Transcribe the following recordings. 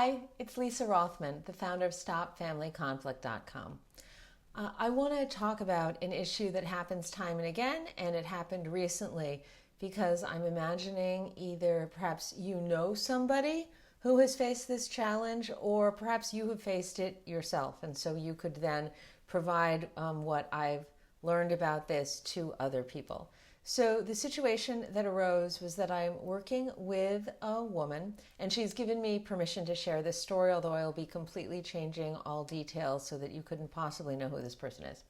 Hi, it's Lisa Rothman, the founder of StopFamilyConflict.com. I want to talk about an issue that happens time and again, and it happened recently because I'm imagining either perhaps you know somebody who has faced this challenge, or perhaps you have faced it yourself, and so you could then provide what I've learned about this to other people. So the situation that arose was that I'm working with a woman, and she's given me permission to share this story, although I'll be completely changing all details so that you couldn't possibly know who this person is.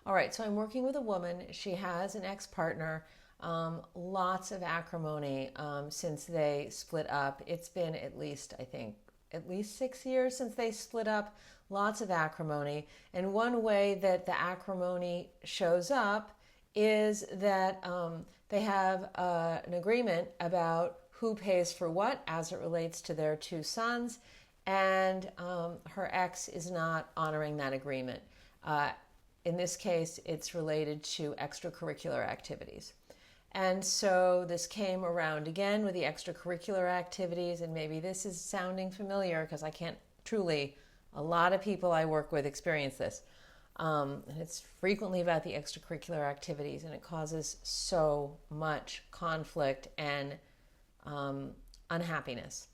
All right, so I'm working with a woman. She has an ex-partner, lots of acrimony since they split up. It's been at least 6 years since they split up, lots of acrimony. And one way that the acrimony shows up is that they have an agreement about who pays for what as it relates to their two sons, and her ex is not honoring that agreement. In this case, it's related to extracurricular activities. And so this came around again with the extracurricular activities, and maybe this is sounding familiar because I can't truly, a lot of people I work with experience this. And it's frequently about the extracurricular activities, and it causes so much conflict and unhappiness.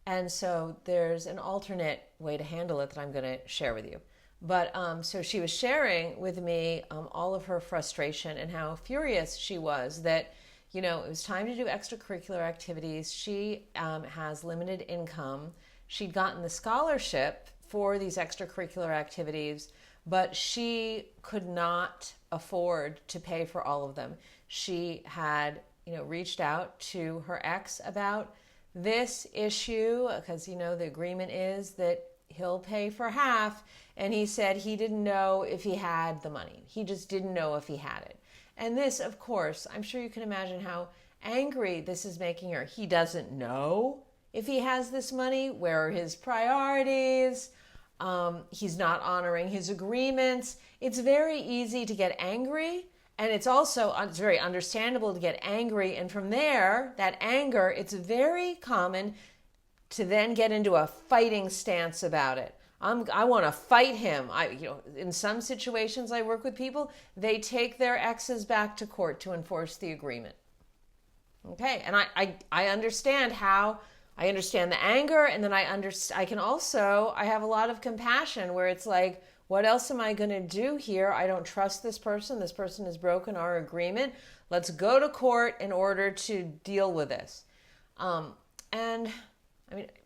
And so there's an alternate way to handle it that I'm going to share with you. But so she was sharing with me all of her frustration and how furious she was that, it was time to do extracurricular activities. She has limited income. She'd gotten the scholarship for these extracurricular activities, but she could not afford to pay for all of them. She had, reached out to her ex about this issue because, the agreement is that he'll pay for half. And he said he didn't know if he had the money. He just didn't know if he had it. And this, of course, I'm sure you can imagine how angry this is making her. He doesn't know if he has this money. Where are his priorities? He's not honoring his agreements. It's very easy to get angry, and it's very understandable to get angry. And from there, that anger, it's very common to then get into a fighting stance about it. I want to fight him. In some situations I work with people, they take their exes back to court to enforce the agreement. Okay, and I understand how. I understand the anger, and then I have a lot of compassion where it's like, what else am I going to do here? I don't trust this person. This person has broken our agreement. Let's go to court in order to deal with this.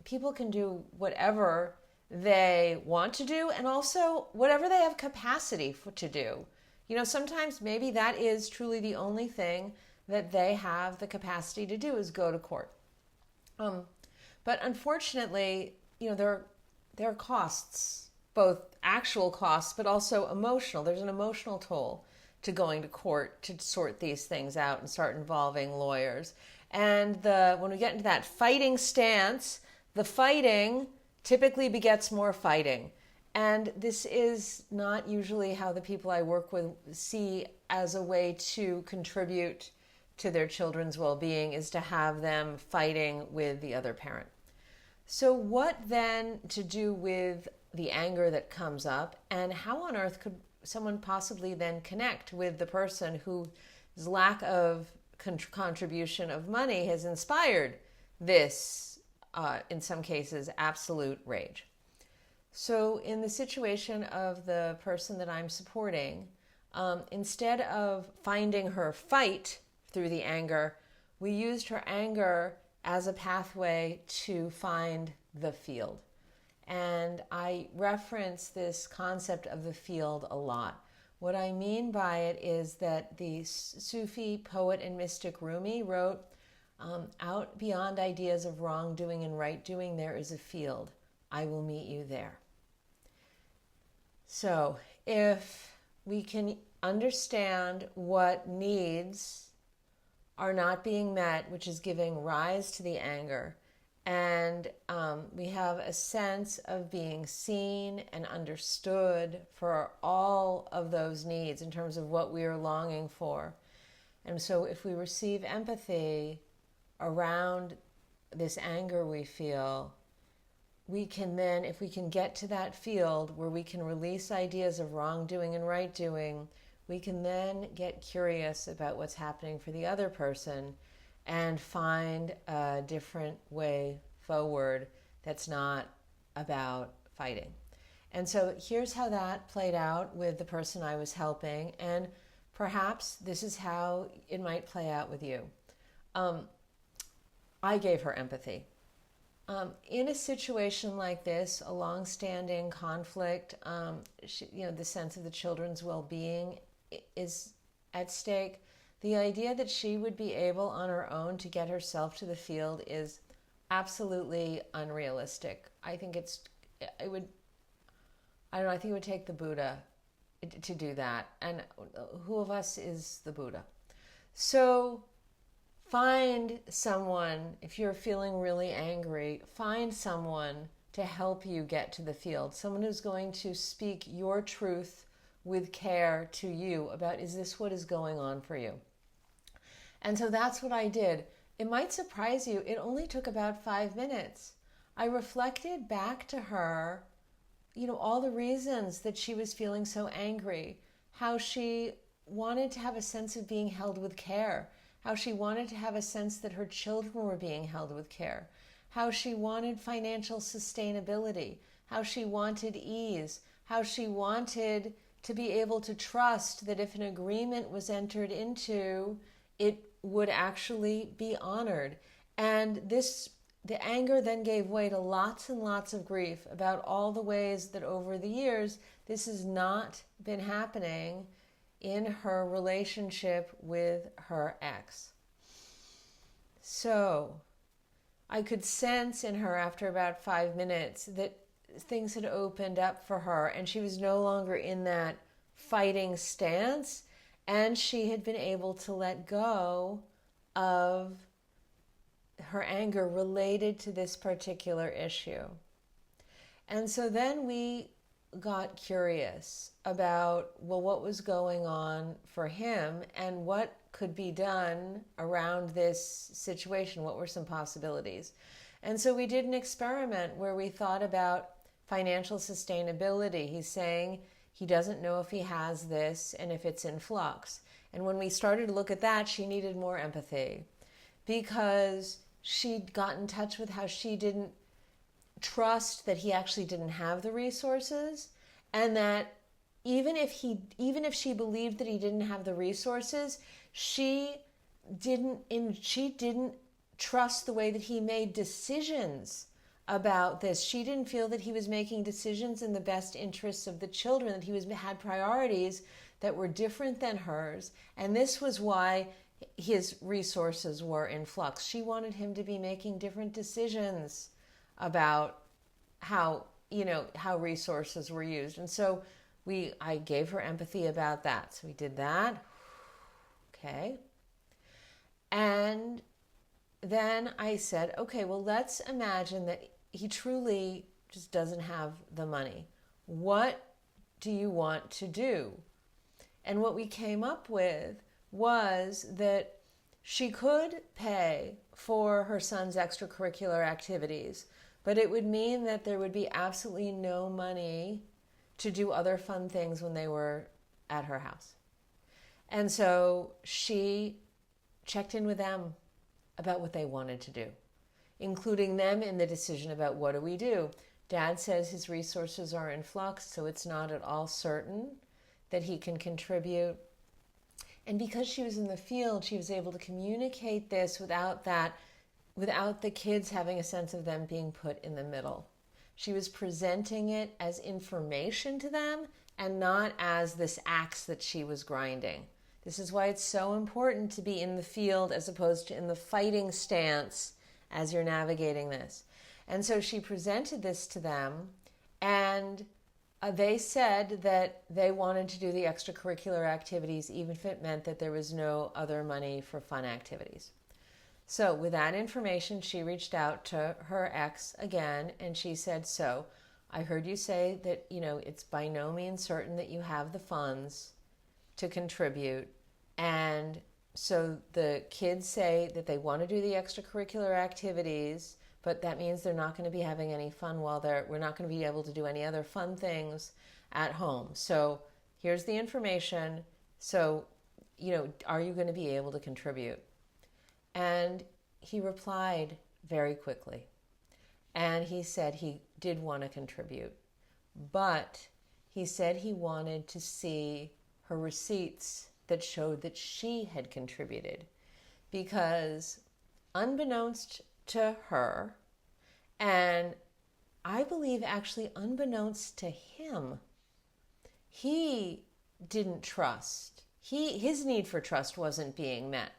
People can do whatever they want to do, and also whatever they have capacity to do. Sometimes maybe that is truly the only thing that they have the capacity to do is go to court. But unfortunately, there are costs, both actual costs, but also emotional. There's an emotional toll to going to court to sort these things out and start involving lawyers. And when we get into that fighting stance, the fighting typically begets more fighting. And this is not usually how the people I work with see as a way to contribute to their children's well-being, is to have them fighting with the other parent. So what then to do with the anger that comes up, and how on earth could someone possibly then connect with the person whose lack of contribution of money has inspired this, in some cases, absolute rage? So in the situation of the person that I'm supporting, instead of finding her fight through the anger, we used her anger as a pathway to find the field. And I reference this concept of the field a lot. What I mean by it is that the Sufi poet and mystic Rumi wrote, out beyond ideas of wrongdoing and right doing, there is a field. I will meet you there. So if we can understand what needs are not being met, which is giving rise to the anger, and we have a sense of being seen and understood for all of those needs in terms of what we are longing for. And so if we receive empathy around this anger we feel, we can then, if we can get to that field where we can release ideas of wrongdoing and right doing, we can then get curious about what's happening for the other person and find a different way forward that's not about fighting. And so here's how that played out with the person I was helping, and perhaps this is how it might play out with you. I gave her empathy. In a situation like this, a long-standing conflict, the sense of the children's well-being is at stake. The idea that she would be able on her own to get herself to the field is absolutely unrealistic. I think it would take the Buddha to do that. And who of us is the Buddha? So find someone, if you're feeling really angry, find someone to help you get to the field. Someone who's going to speak your truth with care to you about, is this what is going on for you? And so that's what I did. It might surprise you, it only took about 5 minutes. I reflected back to her, all the reasons that she was feeling so angry, how she wanted to have a sense of being held with care, how she wanted to have a sense that her children were being held with care, how she wanted financial sustainability, how she wanted ease, how she wanted to be able to trust that if an agreement was entered into, it would actually be honored. And the anger then gave way to lots and lots of grief about all the ways that over the years this has not been happening in her relationship with her ex. So I could sense in her after about 5 minutes that things had opened up for her and she was no longer in that fighting stance, and she had been able to let go of her anger related to this particular issue. And so then we got curious about, what was going on for him and what could be done around this situation. What were some possibilities? And so we did an experiment where we thought about financial sustainability. He's saying he doesn't know if he has this and if it's in flux. And when we started to look at that, she needed more empathy because she'd got in touch with how she didn't trust that he actually didn't have the resources, and that even if she believed that he didn't have the resources, she didn't trust the way that he made decisions about this. She didn't feel that he was making decisions in the best interests of the children, that he had priorities that were different than hers, and this was why his resources were in flux. She wanted him to be making different decisions about how resources were used. And so I gave her empathy about that. So we did that. Okay. And then I said, okay, well, let's imagine that he truly just doesn't have the money. What do you want to do? And what we came up with was that she could pay for her son's extracurricular activities, but it would mean that there would be absolutely no money to do other fun things when they were at her house. And so she checked in with them about what they wanted to do, including them in the decision about what do we do. Dad says his resources are in flux, so it's not at all certain that he can contribute. And because she was in the field, she was able to communicate this without the kids having a sense of them being put in the middle. She was presenting it as information to them and not as this axe that she was grinding. This is why it's so important to be in the field as opposed to in the fighting stance as you're navigating this. And so she presented this to them, and they said that they wanted to do the extracurricular activities even if it meant that there was no other money for fun activities. So with that information, she reached out to her ex again, and she said, so I heard you say that, it's by no means certain that you have the funds to contribute. And so the kids say that they want to do the extracurricular activities, but that means they're not going to be having any fun we're not going to be able to do any other fun things at home. So here's the information. So, are you going to be able to contribute? And he replied very quickly. And he said he did want to contribute, but he said he wanted to see her receipts that showed that she had contributed, because unbeknownst to her, and I believe actually unbeknownst to him, he didn't trust. His need for trust wasn't being met.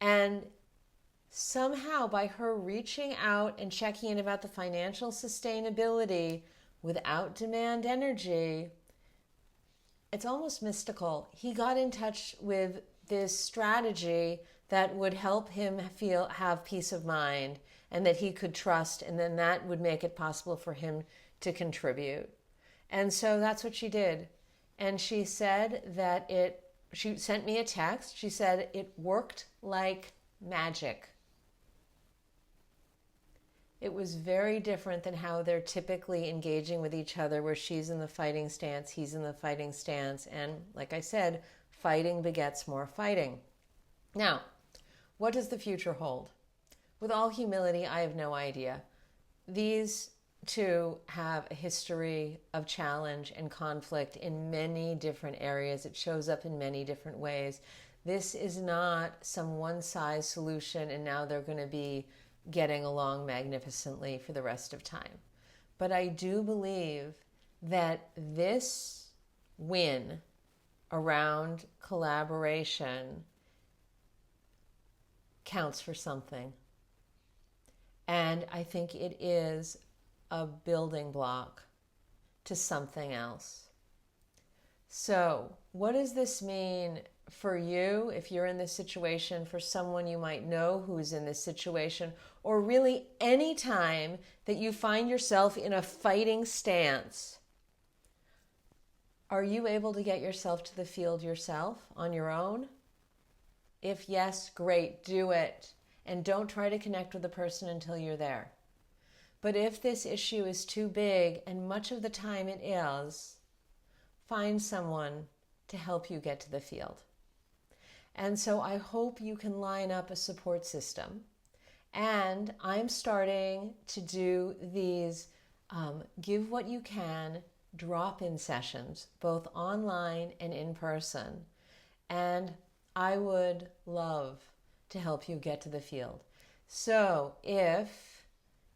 And somehow by her reaching out and checking in about the financial sustainability without demand energy, it's almost mystical. He got in touch with this strategy that would help him have peace of mind, and that he could trust, and then that would make it possible for him to contribute. And so that's what she did. And she said that she sent me a text. She said it worked like magic. It was very different than how they're typically engaging with each other, where she's in the fighting stance, he's in the fighting stance. And like I said, fighting begets more fighting. Now, what does the future hold? With all humility, I have no idea. These two have a history of challenge and conflict in many different areas. It shows up in many different ways. This is not some one-size solution and now they're going to be getting along magnificently for the rest of time. But I do believe that this win around collaboration counts for something. And I think it is a building block to something else. So, what does this mean for you if you're in this situation, for someone you might know who's in this situation, or really any time that you find yourself in a fighting stance? Are you able to get yourself to the field yourself on your own? If yes, great, do it. And don't try to connect with the person until you're there. But if this issue is too big, and much of the time it is, find someone to help you get to the field. And so I hope you can line up a support system. And I'm starting to do these give what you can drop-in sessions, both online and in person. And I would love to help you get to the field. So if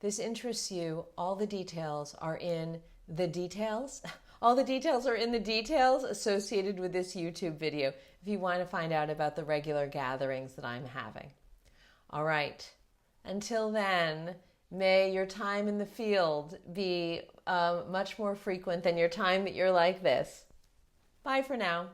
this interests you, all the details are in the details. All the details are in the details associated with this YouTube video if you want to find out about the regular gatherings that I'm having. All right. Until then, may your time in the field be much more frequent than your time that you're like this. Bye for now.